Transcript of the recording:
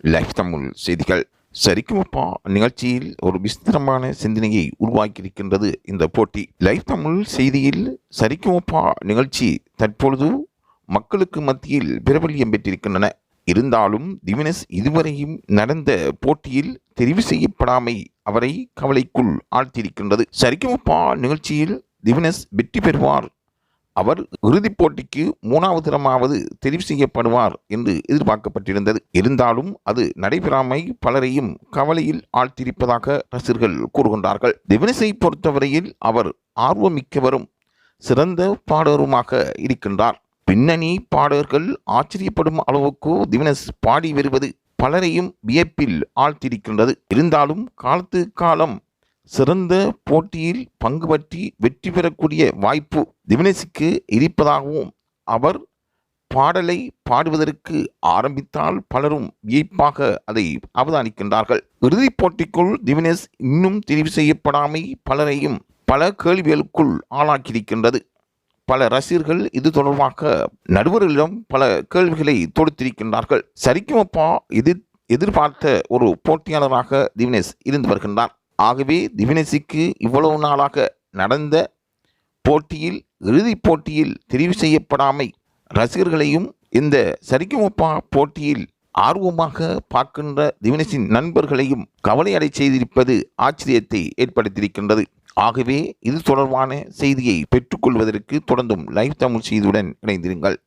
Life Tamil செய்திகள். சரிக்குமப்பா நிகழ்ச்சியில் ஒரு விஸ்தரமான சிந்தனையை உருவாக்கியிருக்கின்றது இந்த போட்டி. லைஃப் தமிழ் செய்தியில் சரிக்குமப்பா நிகழ்ச்சி தற்பொழுது மக்களுக்கு மத்தியில் பிரபல்யம் பெற்றிருக்கின்றன. இருந்தாலும் திவினஸ் இதுவரையும் நடந்த போட்டியில் தெரிவு செய்யப்படாமை அவரை கவலைக்குள் ஆழ்த்தியிருக்கின்றது. சரிக்குமப்பா நிகழ்ச்சியில் திவினஸ் வெற்றி பெறுவார், அவர் இறுதிப் போட்டிக்கு 3வது தரமாவது தெரிவு செய்யப்படுவார் என்று எதிர்பார்க்கப்பட்டிருந்தது. இருந்தாலும் அது நடைபெறாமை பலரையும் கவலையில் ஆழ்த்தியிருப்பதாக ரசிகர்கள் கூறுகின்றார்கள். திவினஸை பொறுத்தவரையில் அவர் ஆர்வமிக்கவரும் சிறந்த பாடகருமாக இருக்கின்றார். பின்னணி பாடகர்கள் ஆச்சரியப்படும் அளவுக்கு திவினஸ் பாடி வருவது பலரையும் வியப்பில் ஆழ்த்தியிருக்கின்றது. இருந்தாலும் காலத்து காலம் சிறந்த போட்டியில் பங்கு பற்றி வெற்றி பெறக்கூடிய வாய்ப்பு திவினஸுக்கு இருப்பதாகவும், அவர் பாடலை பாடுவதற்கு ஆரம்பித்தால் பலரும் வியப்பாக அதை அவதானிக்கின்றார்கள். இறுதிப் போட்டிக்குள் திவினஸ் இன்னும் தெரிவு செய்யப்படாமை பலரையும் பல கேள்விகளுக்குள் ஆளாக்கியிருக்கின்றது. பல ரசிகர்கள் இது தொடர்பாக நடுவர்களிடம் பல கேள்விகளை தொடுத்திருக்கின்றார்கள். சரிக்குமப்பா எதிர்பார்த்த ஒரு போட்டியாளராக திவினஸ் இருந்து வருகின்றார். ஆகவே திவினஸுக்கு இவ்வளவு நாளாக நடந்த போட்டியில் இறுதிப் போட்டியில் தெரிவு செய்யப்படாமை ரசிகர்களையும் இந்த சரிக்குமப்பா போட்டியில் ஆர்வமாக பார்க்கின்ற திவினஸின் நண்பர்களையும் கவலையடை செய்திருப்பது ஆச்சரியத்தை ஏற்படுத்தியிருக்கின்றது. ஆகவே இது தொடர்பான செய்தியை பெற்றுக்கொள்வதற்கு தொடர்ந்தும் லைவ் தமிழ் செய்தியுடன் இணைந்திருங்கள்.